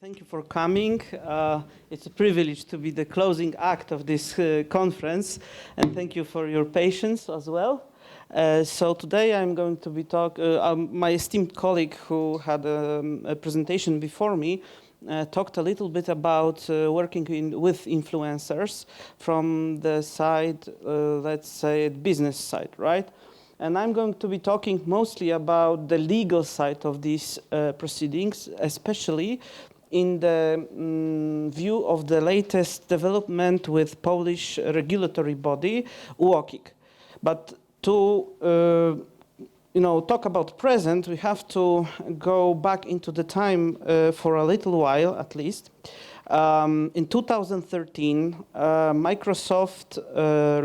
Thank you for coming. It's a privilege to be the closing act of this conference, and thank you for your patience as well. So today I'm going to be my esteemed colleague who had a presentation before me talked a little bit about working with influencers from the side, let's say, business side, right? And I'm going to be talking mostly about the legal side of these proceedings, especially in the view of the latest development with Polish regulatory body, UOKiK. But to talk about present, we have to go back into the time for a little while, at least. In 2013, Microsoft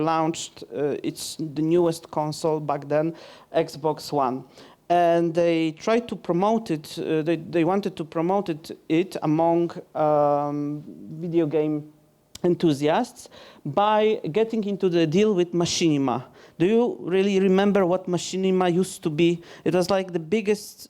launched the newest console back then, Xbox One. And they tried to promote it, they wanted to promote it among video game enthusiasts by getting into the deal with Machinima. Do you really remember what Machinima used to be? It was like the biggest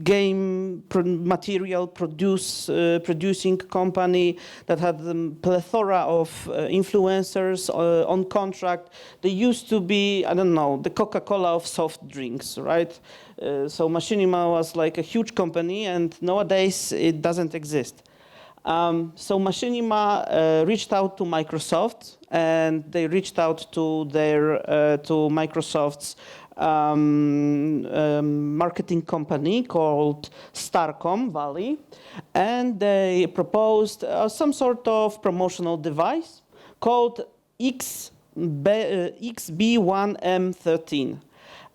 game material producing company that had a plethora of influencers on contract. They used to be, I don't know, the Coca-Cola of soft drinks, right? So Machinima was like a huge company, and nowadays it doesn't exist. So Machinima reached out to Microsoft, and they reached out to Microsoft's marketing company called Starcom Valley, and they proposed some sort of promotional device called XB1M13.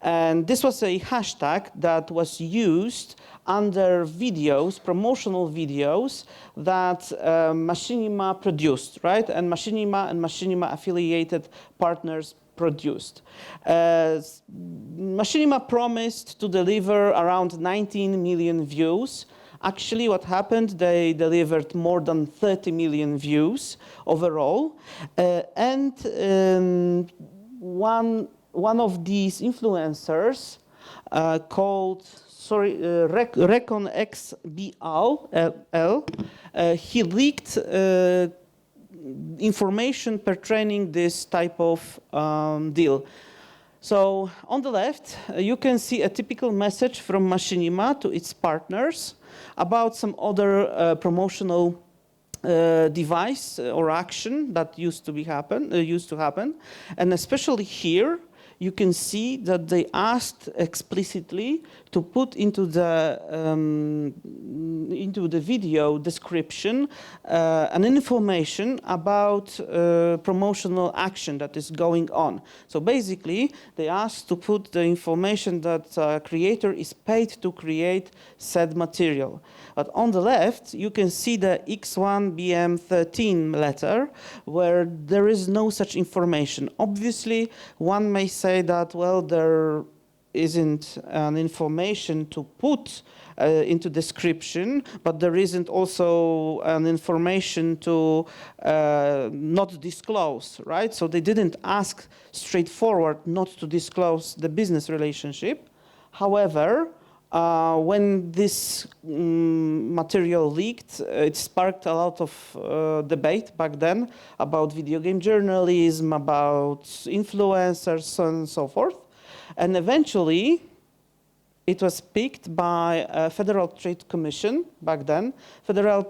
And this was a hashtag that was used under videos, promotional videos that Machinima produced, right? And Machinima affiliated partners produced. Machinima promised to deliver around 19 million views. Actually, what happened, they delivered more than 30 million views overall. One of these influencers called Recon XBL, he leaked information pertaining this type of deal. So on the left, you can see a typical message from Machinima to its partners about some other promotional device or action that used to happen, and especially here you can see that they asked explicitly to put into the video description an information about promotional action that is going on. So basically, they asked to put the information that creator is paid to create said material. But on the left, you can see the X1BM13 letter, where there is no such information. Obviously, one may say that, well, there isn't an information to put into description, but there isn't also an information to not disclose, right? So they didn't ask straightforward not to disclose the business relationship. However, when this material leaked, it sparked a lot of debate back then about video game journalism, about influencers, and so forth. And eventually, it was picked by a Federal Trade Commission back then. Federal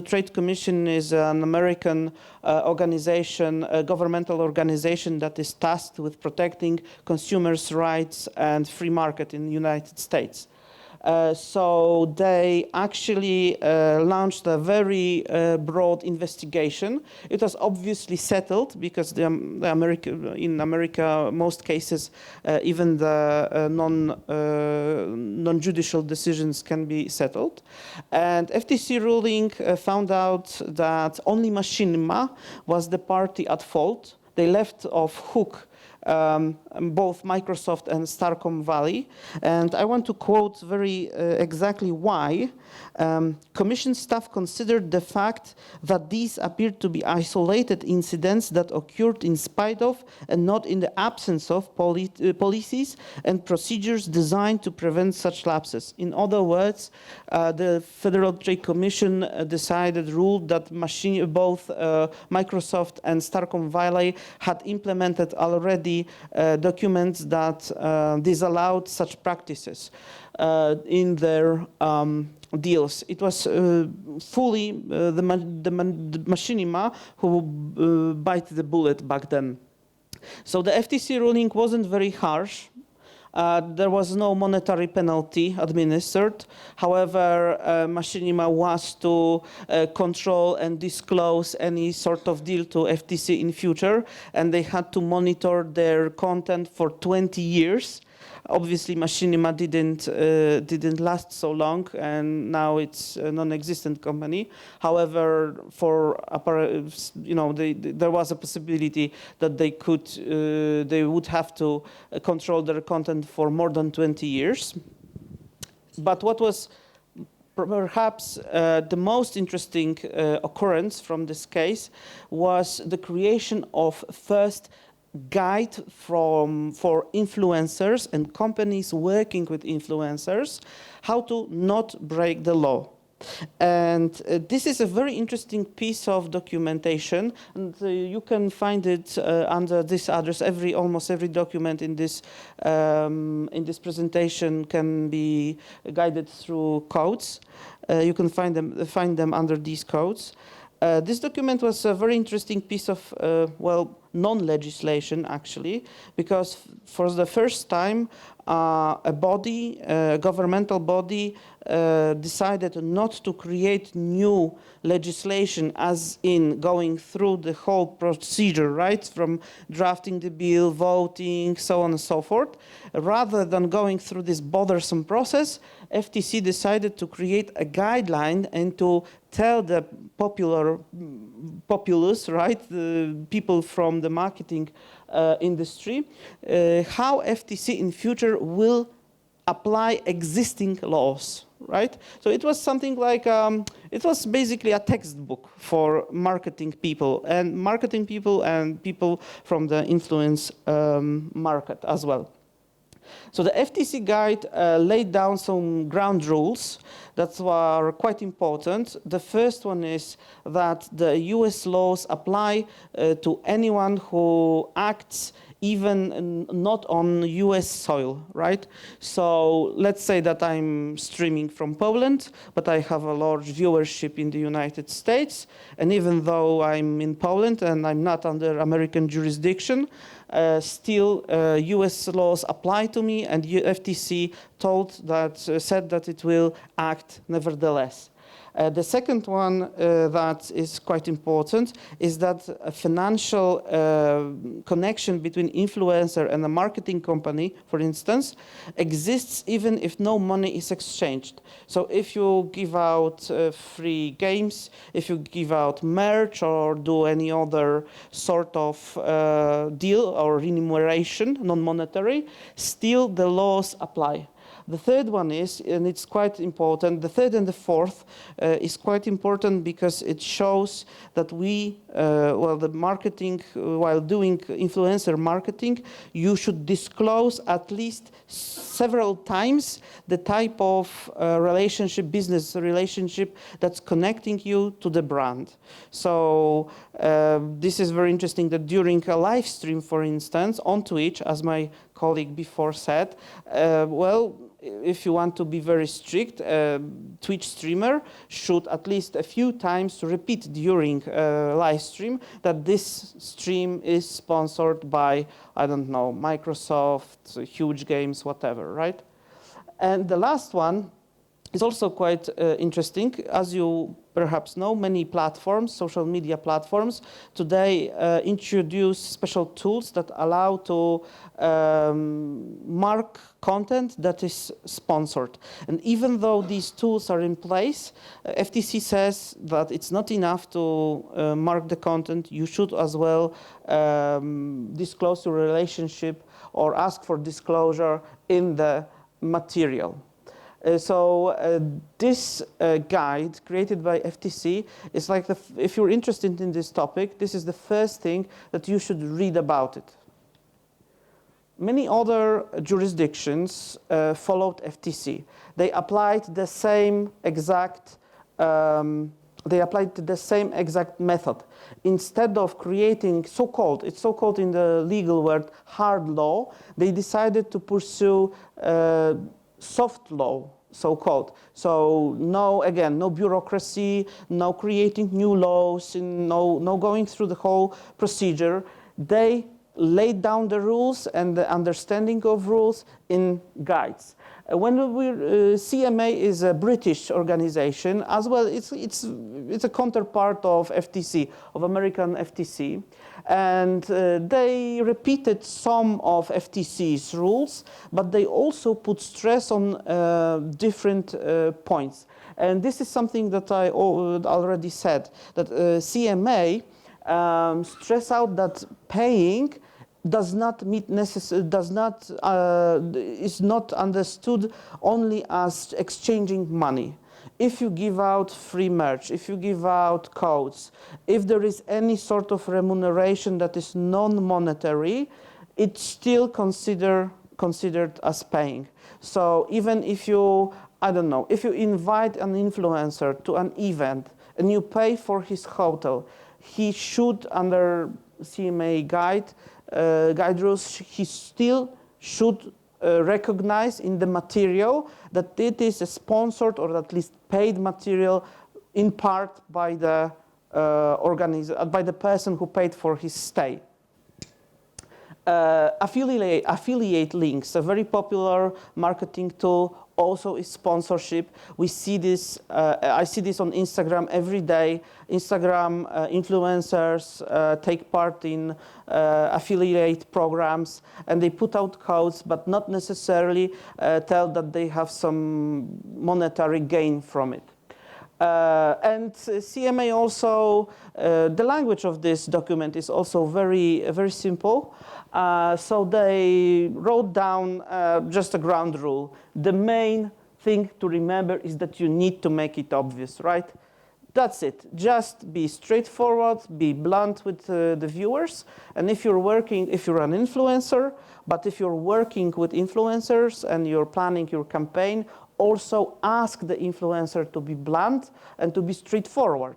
Trade Commission is an American organization, a governmental organization that is tasked with protecting consumers' rights and free market in the United States. So they actually launched a very broad investigation. It was obviously settled because in America, most cases, even the non-judicial decisions can be settled. And FTC ruling found out that only Machinima was the party at fault. They left off hook both Microsoft and Starcom Valley. And I want to quote very exactly why. Commission staff considered the fact that these appeared to be isolated incidents that occurred in spite of and not in the absence of policies and procedures designed to prevent such lapses. In other words, the Federal Trade Commission ruled that both Microsoft and Starcom Valley had implemented already documents that disallowed such practices in their deals. It was fully the machinima who bite the bullet back then. So the FTC ruling wasn't very harsh. There was no monetary penalty administered. However, machinima was to control and disclose any sort of deal to FTC in future, and they had to monitor their content for 20 years. Obviously, machinima didn't last so long, and now it's a non-existent company. However, there was a possibility that they would have to control their content for more than 20 years. But what was perhaps the most interesting occurrence from this case was the creation of first guide for influencers and companies working with influencers, how to not break the law. And this is a very interesting piece of documentation, and you can find it under this address. Almost every document in this presentation can be guided through codes. You can find them under these codes. This document was a very interesting piece of, non-legislation, actually, because for the first time, a governmental body, decided not to create new legislation, as in going through the whole procedure, right, from drafting the bill, voting, so on and so forth. Rather than going through this bothersome process, FTC decided to create a guideline and to tell the populace, right, the people from the marketing industry, how FTC in future will apply existing laws, right? So it was something like, it was basically a textbook for marketing people and people from the influence market as well. So the FTC guide laid down some ground rules that were quite important. The first one is that the US laws apply to anyone who acts even not on US soil, right? So let's say that I'm streaming from Poland, but I have a large viewership in the United States. And even though I'm in Poland and I'm not under American jurisdiction, still US laws apply to me, and FTC said that it will act nevertheless. The second one that is quite important is that a financial connection between influencer and a marketing company, for instance, exists even if no money is exchanged. So if you give out free games, if you give out merch or do any other sort of deal or remuneration, non-monetary, still the laws apply. The third one is, and it's quite important, the third and the fourth is quite important because it shows that the marketing, while doing influencer marketing, you should disclose at least several times the type of business relationship that's connecting you to the brand. So this is very interesting that during a live stream, for instance, on Twitch, as my colleague before said, if you want to be very strict, Twitch streamer should at least a few times repeat during live stream that this stream is sponsored by, I don't know, Microsoft, huge games, whatever, right? And the last one is also quite interesting. As you perhaps know, many platforms, social media platforms, today introduce special tools that allow to mark content that is sponsored. And even though these tools are in place, FTC says that it's not enough to mark the content. You should as well disclose your relationship or ask for disclosure in the material. This guide created by FTC is like, if you're interested in this topic, this is the first thing that you should read about it. Many other jurisdictions followed FTC. They applied the same exact method. Instead of creating it's so-called in the legal word hard law, they decided to pursue soft law, so-called. So no bureaucracy, no creating new laws, no going through the whole procedure. They laid down the rules and the understanding of rules in guides. CMA is a British organization as well. It's a counterpart of FTC, of American FTC, and they repeated some of FTC's rules, but they also put stress on different points. And this is something that I already said, that CMA stress out that paying is not understood only as exchanging money. If you give out free merch, if you give out codes, if there is any sort of remuneration that is non-monetary, it's still considered as paying. So even if you, if you invite an influencer to an event and you pay for his hotel, he should, under CMA guide rules, he still should recognize in the material that it is a sponsored or at least paid material in part by the by the person who paid for his stay. Affiliate links, a very popular marketing tool, also is sponsorship. We see this, I see this on Instagram every day. Instagram influencers take part in affiliate programs, and they put out codes, but not necessarily tell that they have some monetary gain from it. And CMA also, the language of this document is also very simple. So they wrote down just a ground rule. The main thing to remember is that you need to make it obvious, right? That's it. Just be straightforward, be blunt with the viewers. And if you're an influencer, but if you're working with influencers and you're planning your campaign, also ask the influencer to be blunt and to be straightforward.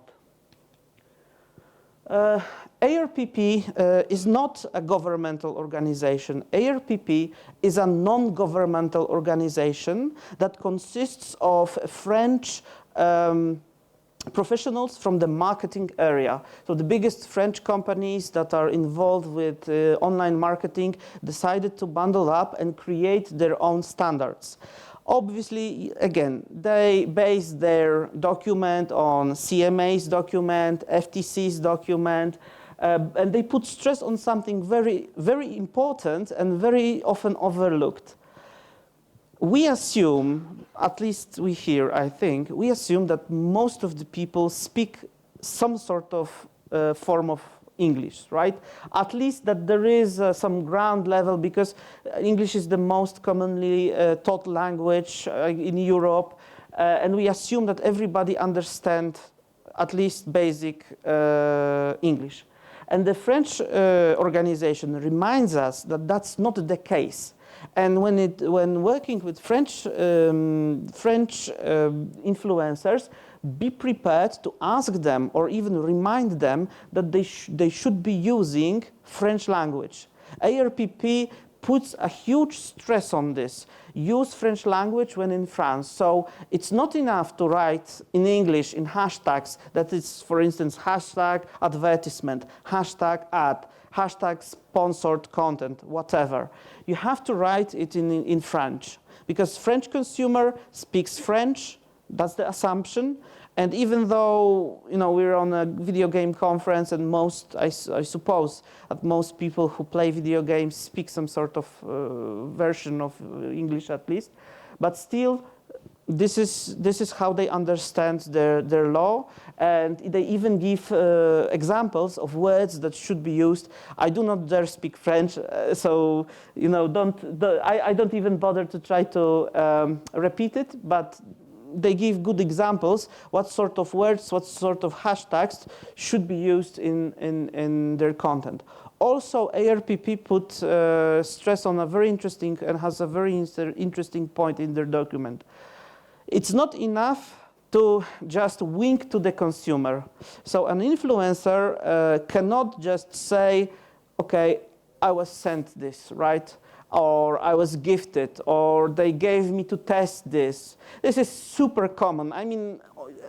ARPP is not a governmental organization. ARPP is a non-governmental organization that consists of French professionals from the marketing area. So the biggest French companies that are involved with online marketing decided to bundle up and create their own standards. Obviously, again, they base their document on CMA's document, FTC's document, and they put stress on something very important and very often overlooked. We assume, at least we here, I think, we assume that most of the people speak some sort of form of English, right? At least that there is some ground level, because English is the most commonly taught language in Europe, and we assume that everybody understands at least basic English. And the French organization reminds us that that's not the case. And when working with French influencers, be prepared to ask them or even remind them that they should be using French language. ARPP puts a huge stress on this. Use French language when in France. So it's not enough to write in English in hashtags that is, for instance, hashtag advertisement, hashtag ad, hashtag sponsored content, whatever. You have to write it in French, because French consumer speaks French, That's the assumption. And even though, you know, we're on a video game conference, and I suppose that most people who play video games speak some sort of version of English at least, but still, this is how they understand their law, and they even give examples of words that should be used. I do not dare speak French, so you know, I don't even bother to try to repeat it, but they give good examples what sort of words, what sort of hashtags should be used in their content. Also, ARPP put stress on a very interesting and has a very interesting point in their document. It's not enough to just wink to the consumer. So an influencer cannot just say, okay, I was sent this, right? Or I was gifted, or they gave me to test this. This is super common. I mean,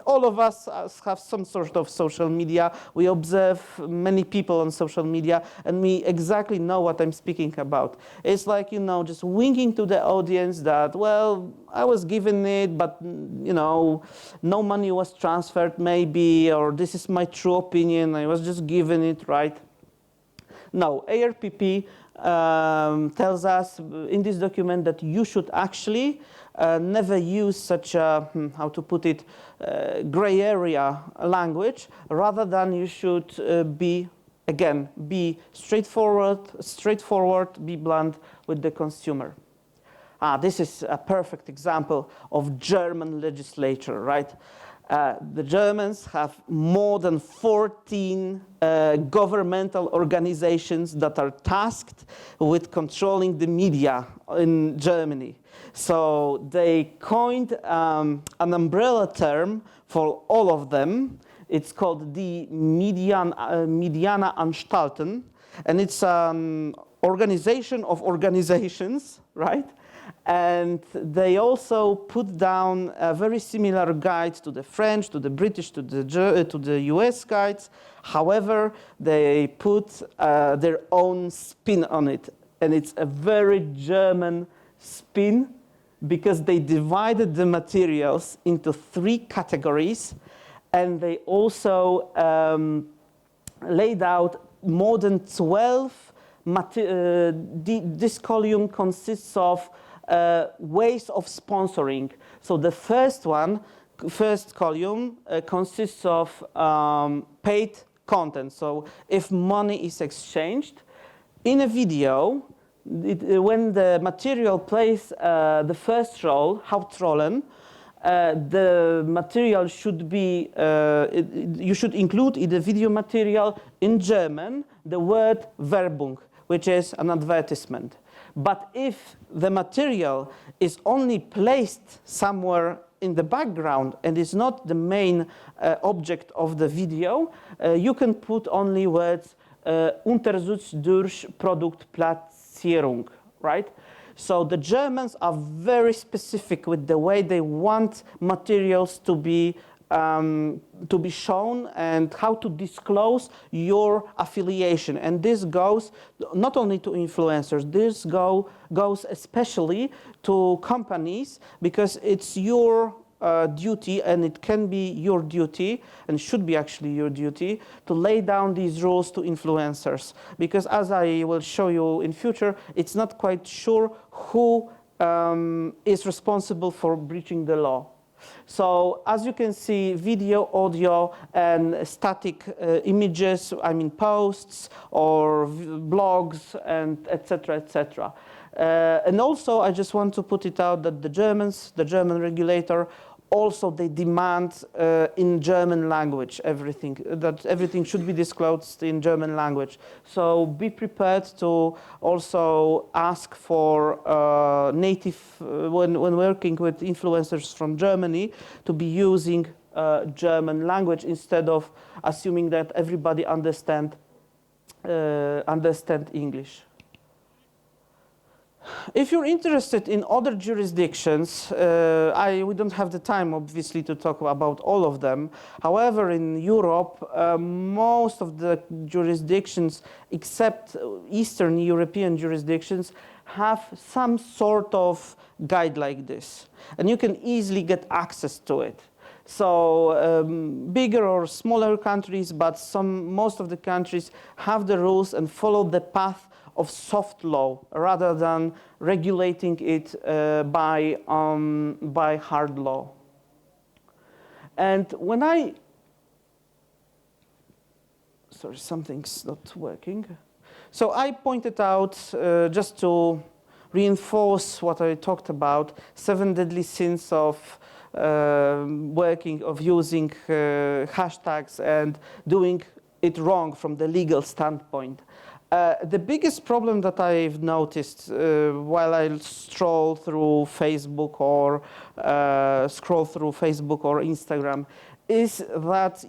all of us have some sort of social media. We observe many people on social media, and we exactly know what I'm speaking about. It's like, you know, just winking to the audience that, well, I was given it, but, you know, no money was transferred maybe, or this is my true opinion, I was just given it, right? No, ARPP tells us in this document that you should actually never use such a, how to put it, gray area language, rather than you should be straightforward, be blunt with the consumer. This is a perfect example of German legislature, right? The Germans have more than 14 governmental organizations that are tasked with controlling the media in Germany. So they coined an umbrella term for all of them. It's called the Medieneranstalten, and it's an organization of organizations, right? And they also put down a very similar guide to the French, to the British, to the US guides. However, they put their own spin on it. And it's a very German spin, because they divided the materials into 3 categories. And they also laid out more than 12. This column consists of ways of sponsoring. So the first column consists of paid content. So if money is exchanged in a video, when the material plays the first role, Hauptrollen, the material should be, you should include in the video material in German the word Werbung, which is an advertisement. But if the material is only placed somewhere in the background and is not the main object of the video, you can put only words Unterstützt durch Produktplatzierung, right? So the Germans are very specific with the way they want materials to be shown and how to disclose your affiliation. And this goes not only to influencers, this goes especially to companies, because it's your duty, and it can be your duty, and should be actually your duty, to lay down these rules to influencers. Because as I will show you in future, it's not quite sure who is responsible for breaching the law. So as you can see, video, audio, and static images, I mean posts or blogs, and etc., etc. And also, I just want to put it out that the German regulator, also they demand in German language that everything should be disclosed in German language. So be prepared to also ask for native, when working with influencers from Germany, to be using German language instead of assuming that everybody understand English. If you're interested in other jurisdictions, we don't have the time, obviously, to talk about all of them. However, in Europe, most of the jurisdictions, except Eastern European jurisdictions, have some sort of guide like this. And you can easily get access to it. So bigger or smaller countries, but most of the countries have the rules and follow the path of soft law rather than regulating it by hard law. And when sorry, something's not working. So I pointed out, just to reinforce what I talked about, 7 deadly sins of using hashtags and doing it wrong from the legal standpoint. The biggest problem that I've noticed while I stroll through Facebook or Instagram is that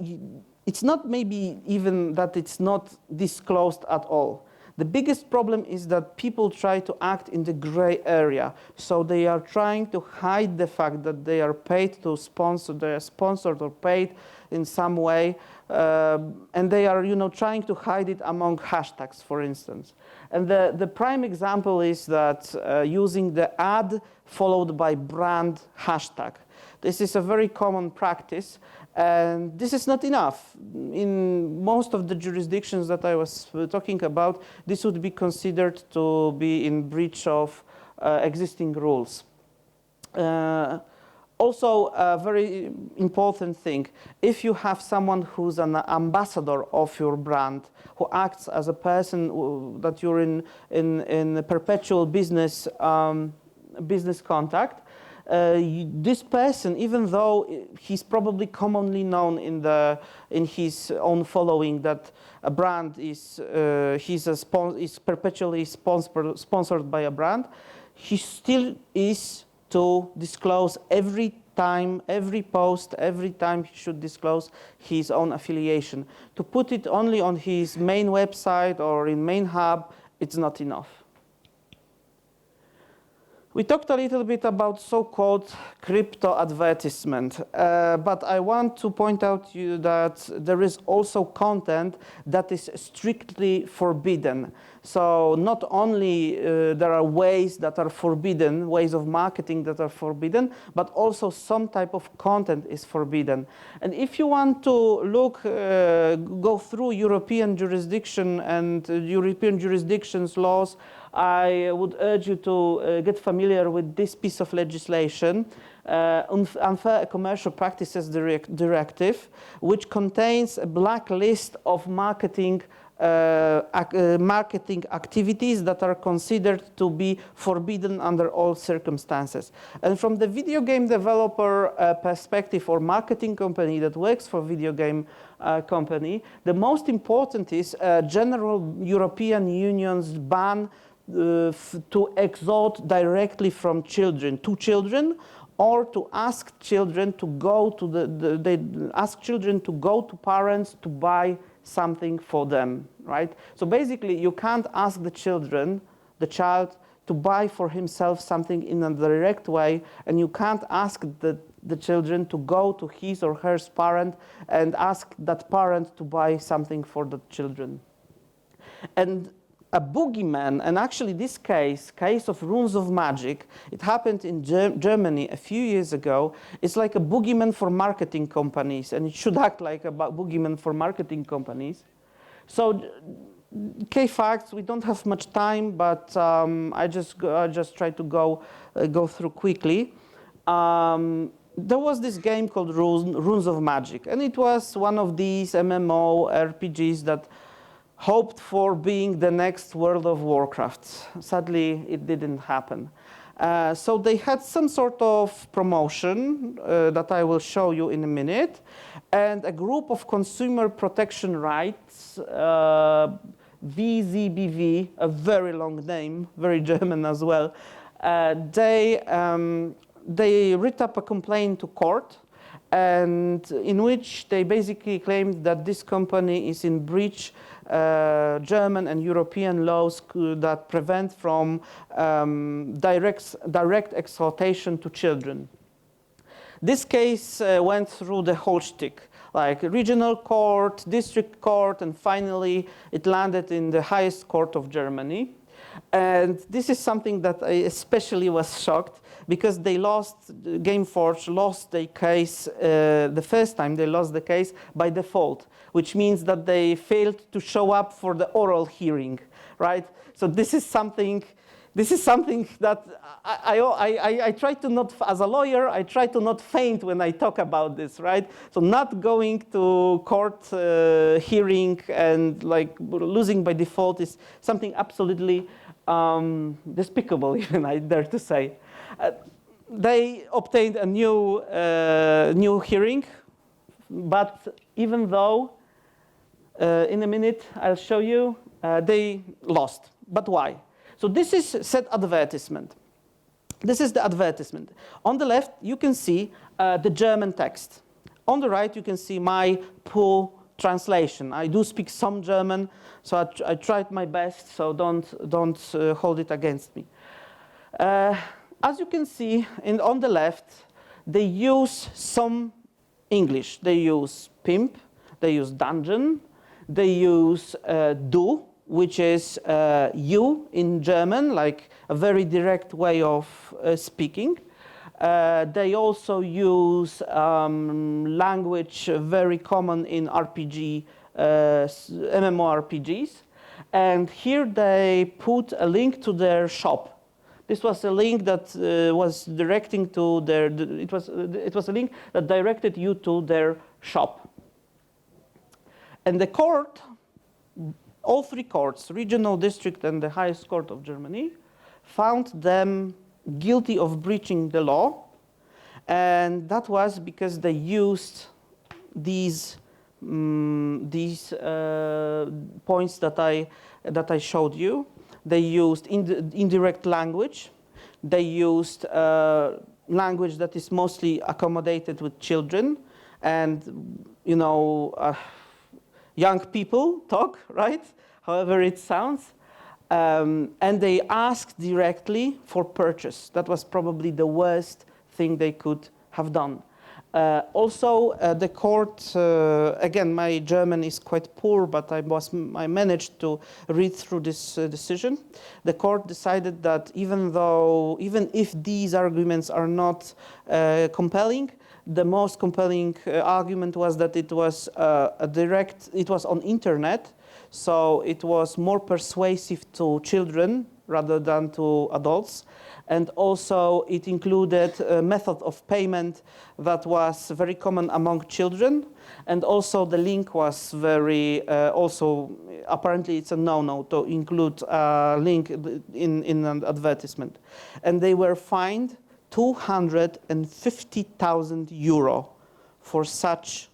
it's not maybe even that it's not disclosed at all. The biggest problem is that people try to act in the gray area. So they are trying to hide the fact that they are paid to sponsor, they are sponsored or paid in some way. And they are, trying to hide it among hashtags, for instance. And the prime example is that using the ad followed by brand hashtag. This is a very common practice, and this is not enough. In most of the jurisdictions that I was talking about, this would be considered to be in breach of existing rules. Also, a very important thing, if you have someone who's an ambassador of your brand, who acts as a person that you're in a perpetual business contact, this person, even though he's probably commonly known in his own following that a brand is perpetually sponsored by a brand, he still is to disclose every time, every post, every time he should disclose his own affiliation. To put it only on his main website or in main hub, it's not enough. We talked a little bit about so-called crypto advertisement, but I want to point out to you that there is also content that is strictly forbidden. So not only there are ways that are forbidden, ways of marketing that are forbidden, but also some type of content is forbidden. And if you want to go through European jurisdiction and European jurisdictions laws, I would urge you to get familiar with this piece of legislation, Unfair Commercial Practices Directive, which contains a blacklist of marketing activities that are considered to be forbidden under all circumstances. And from the video game developer perspective or marketing company that works for video game company, the most important is general European Union's ban to extort directly from children to children, or to ask children to go to ask children to go to parents to buy something for them, right? So basically, you can't ask the child to buy for himself something in a direct way, and you can't ask the children to go to his or her parent and ask that parent to buy something for the children. And a boogeyman, and actually this case of runes of magic, it happened in Germany a few years ago. It's like a boogeyman for marketing companies, and it should act like a boogeyman for marketing companies. So, key facts, we don't have much time, but I just try to go through quickly. There was this game called Runes of Magic, and it was one of these MMO RPGs that hoped for being the next World of Warcraft. Sadly, it didn't happen. So they had some sort of promotion that I will show you in a minute, and a group of consumer protection rights, VZBV, a very long name, very German as well, they writ up a complaint to court, and in which they basically claimed that this company is in breach German and European laws that prevent from direct exploitation to children. This case went through the whole shtick, like regional court, district court, and finally it landed in the highest court of Germany. And this is something that I especially was shocked, because they Gameforge lost their case, the first time they lost the case by default, which means that they failed to show up for the oral hearing, right? So this is something that I try to not, as a lawyer, I try to not faint when I talk about this, right? So not going to court hearing and like losing by default is something absolutely despicable, even I dare to say. They obtained a new hearing, but even though, in a minute I'll show you, they lost. But why? So this is said advertisement. This is the advertisement. On the left, you can see the German text. On the right, you can see my poor translation. I do speak some German, so I tried my best, so don't hold it against me. As you can see, on the left, they use some English. They use pimp, they use dungeon, they use du, which is you in German, like a very direct way of speaking. They also use language very common in RPG, MMORPGs. And here they put a link to their shop. This was a link that was directing to their, it was a link that directed you to their shop. And the court, all three courts, regional, district, and the highest court of Germany, found them guilty of breaching the law. And that was because they used these points that I showed you. They used indirect language. They used language that is mostly accommodated with children, and young people talk, right? However it sounds. And they asked directly for purchase. That was probably the worst thing they could have done. Also, the court, again, my German is quite poor, but I managed to read through this decision. The court decided that even if these arguments are not compelling, the most compelling argument was that it was it was on internet, so it was more persuasive to children rather than to adults. And also it included a method of payment that was very common among children. And also the link was very, also apparently it's a no-no to include a link in an advertisement. And they were fined 250,000 euro for such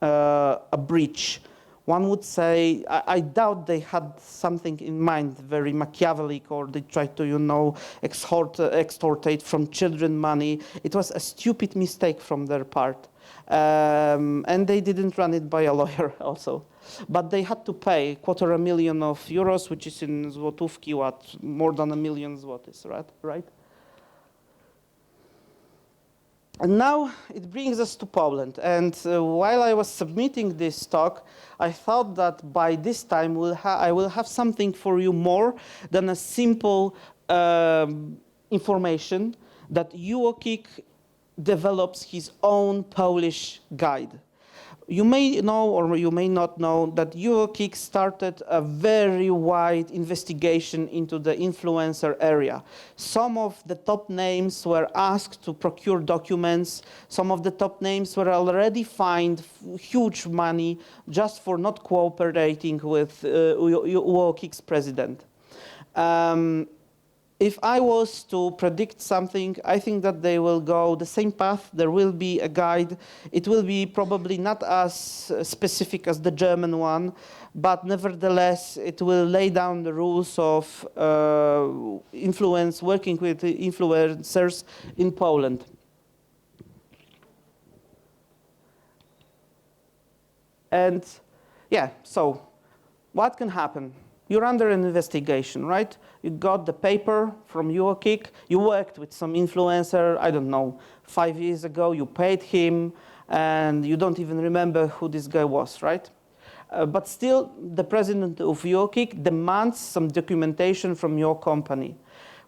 a breach. One would say, I doubt they had something in mind, very Machiavellic, or they tried to, extortate from children money. It was a stupid mistake from their part. And they didn't run it by a lawyer also. But they had to pay €250,000 euros, which is in złotówki, more than 1 million zlotys, right? And now it brings us to Poland. And while I was submitting this talk, I thought that by this time I will have something for you more than a simple information that UOKiK develops his own Polish guide. You may know or you may not know that UOKiK started a very wide investigation into the influencer area. Some of the top names were asked to procure documents. Some of the top names were already fined huge money just for not cooperating with UOKiK's president. If I was to predict something, I think that they will go the same path. There will be a guide. It will be probably not as specific as the German one, but nevertheless, it will lay down the rules of working with influencers in Poland. And yeah, so what can happen? You're under an investigation, right? You got the paper from UOKiK. You worked with some influencer, I don't know, 5 years ago. You paid him, and you don't even remember who this guy was, right? but still the president of UOKiK demands some documentation from your company.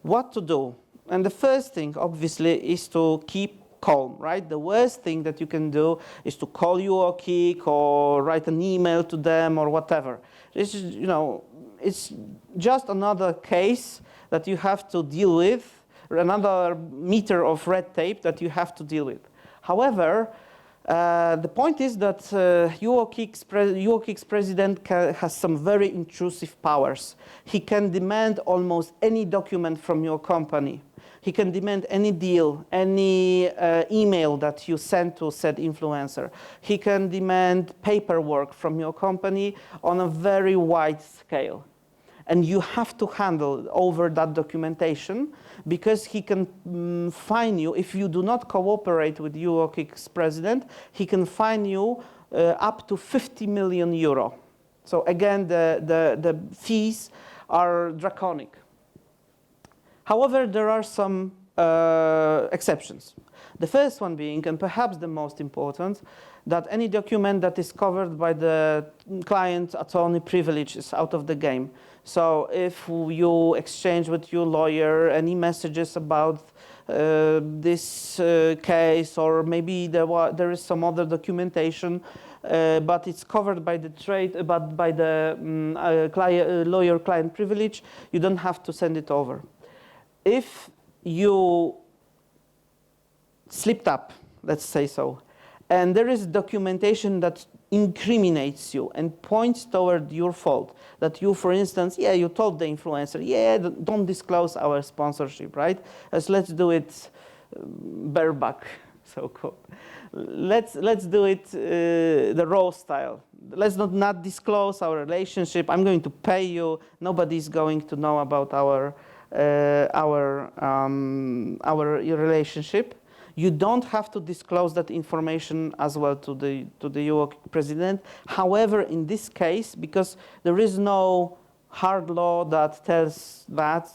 What to do? And the first thing, obviously, is to keep calm, right? The worst thing that you can do is to call UOKiK or write an email to them or whatever. This is, you know, it's just another case that you have to deal with, another meter of red tape that you have to deal with. However, the point is that UOKiK's president has some very intrusive powers. He can demand almost any document from your company. He can demand any deal, any email that you send to said influencer. He can demand paperwork from your company on a very wide scale. And you have to handle over that documentation, because he can fine you if you do not cooperate with UOKiK's president. He can fine you up to 50 million euro. So again, the fees are draconic. However, there are some exceptions. The first one being, and perhaps the most important, that any document that is covered by the client attorney privilege is out of the game. So if you exchange with your lawyer any messages about this case, or maybe there is some other documentation, but it's covered by the lawyer-client privilege, you don't have to send it over. If you slipped up, let's say so, and there is documentation that incriminates you and points toward your fault, that you, for instance, you told the influencer, don't disclose our sponsorship, right? Let's do it bareback, so-called. Let's do it the raw style. Let's not disclose our relationship. I'm going to pay you. Nobody's going to know about our relationship. You don't have to disclose that information as well to the UOKiK president. However, in this case, because there is no hard law that tells that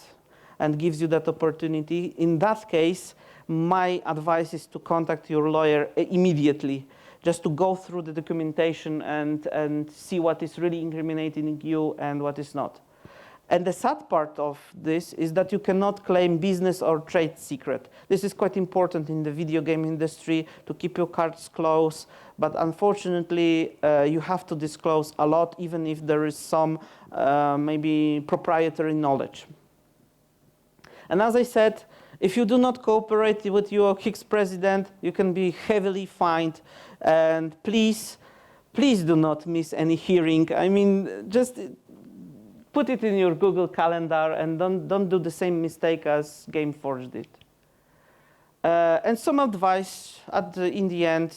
and gives you that opportunity, in that case, my advice is to contact your lawyer immediately, just to go through the documentation and see what is really incriminating you and what is not. And the sad part of this is that you cannot claim business or trade secret. This is quite important in the video game industry, to keep your cards close. But unfortunately, you have to disclose a lot, even if there is some maybe proprietary knowledge. And as I said, if you do not cooperate with UOKiK's president, you can be heavily fined. And please do not miss any hearing. I mean, just put it in your Google Calendar and don't do the same mistake as Gameforge did. And some advice in the end,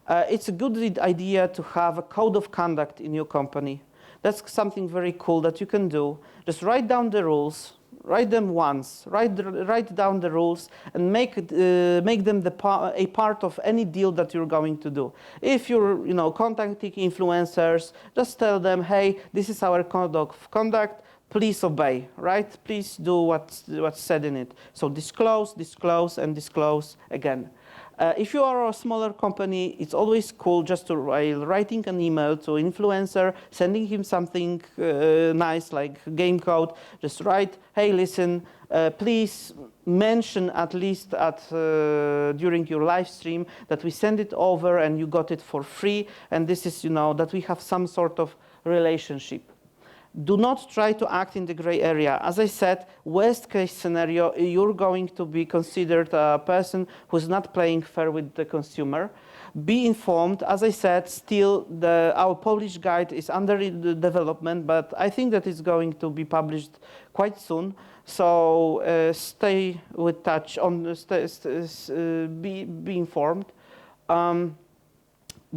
it's a good idea to have a code of conduct in your company. That's something very cool that you can do. Just write down the rules, write them once, write down the rules, and make them a part of any deal that you're going to do. If you're contacting influencers, just tell them, hey, this is our code of conduct, please obey, right? Please do what's said in it. So disclose, and disclose again. If you are a smaller company, it's always cool just to writing an email to influencer, sending him something nice like game code. Just write, hey, listen, please mention at least during your live stream that we send it over and you got it for free, and this is, that we have some sort of relationship. Do not try to act in the gray area. As I said, worst case scenario, you're going to be considered a person who's not playing fair with the consumer. Be informed. As I said, still our Polish guide is under development, but I think that it's going to be published quite soon. So stay with touch. Be informed.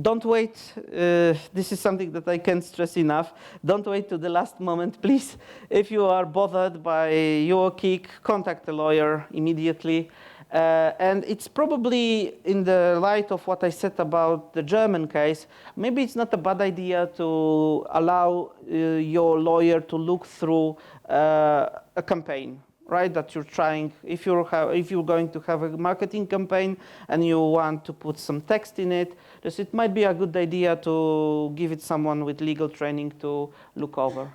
Don't wait, this is something that I can't stress enough. Don't wait to the last moment, please. If you are bothered by UOKiK, contact a lawyer immediately. And it's probably, in the light of what I said about the German case, maybe it's not a bad idea to allow your lawyer to look through a campaign. right? That you're trying, if you're going to have a marketing campaign and you want to put some text in it, just it might be a good idea to give it someone with legal training to look over.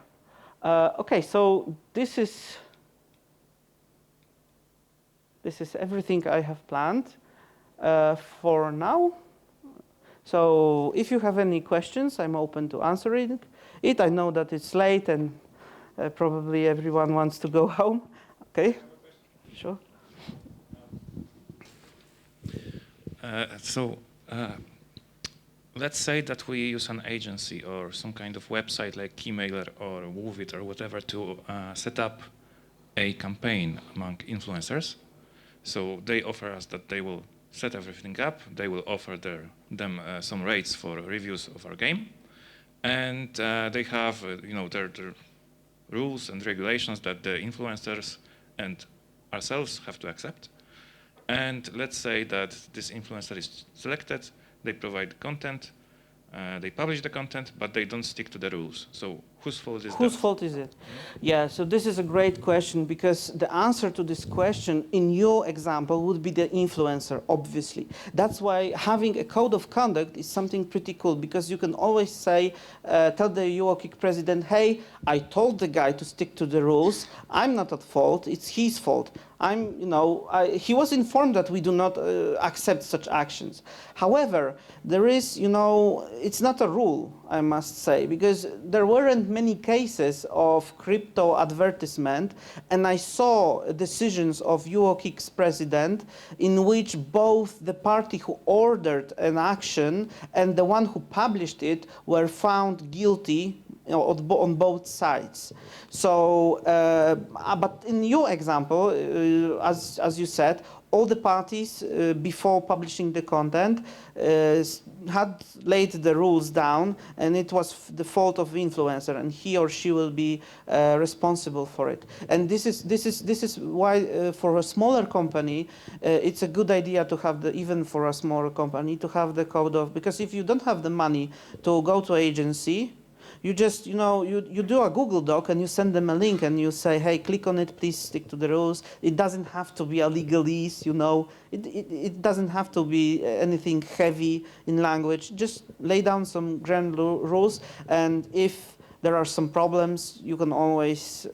Okay, so this is everything I have planned for now. So if you have any questions, I'm open to answering it. I know that it's late and probably everyone wants to go home. Okay, sure. Let's say that we use an agency or some kind of website like Keymailer or Woovit or whatever to set up a campaign among influencers. So they offer us that they will set everything up. They will offer them some rates for reviews of our game, and they have their rules and regulations that the influencers and ourselves have to accept. And let's say that this influencer is selected, they provide content, they publish the content, but they don't stick to the rules. So whose fault is that? Whose fault is it? Yeah, so this is a great question, because the answer to this question in your example would be the influencer, obviously. That's why having a code of conduct is something pretty cool, because you can always say, tell the UOKiK president, hey, I told the guy to stick to the rules. I'm not at fault, it's his fault. He was informed that we do not accept such actions. However, there is, it's not a rule, I must say, because there weren't many cases of crypto advertisement, and I saw decisions of UOKiK's president in which both the party who ordered an action and the one who published it were found guilty on both sides. So, but in your example, as you said, all the parties before publishing the content had laid the rules down, and it was the fault of the influencer, and he or she will be responsible for it. And this is why for a smaller company, it's a good idea to have even for a smaller company to have the code of, because if you don't have the money to go to agency, you just, you do a Google Doc and you send them a link and you say, hey, click on it, please stick to the rules. It doesn't have to be a legalese, It doesn't have to be anything heavy in language. Just lay down some grand rules, and if there are some problems, you can always,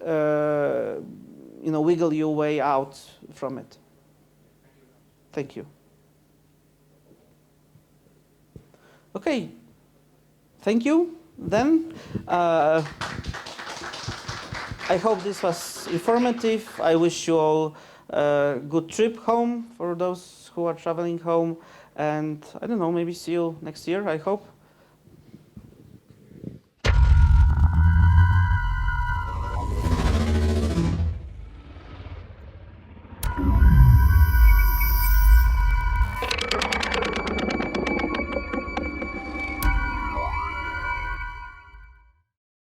wiggle your way out from it. Thank you. Okay, thank you. Then, I hope this was informative. I wish you all a good trip home for those who are traveling home. And I don't know, maybe see you next year, I hope.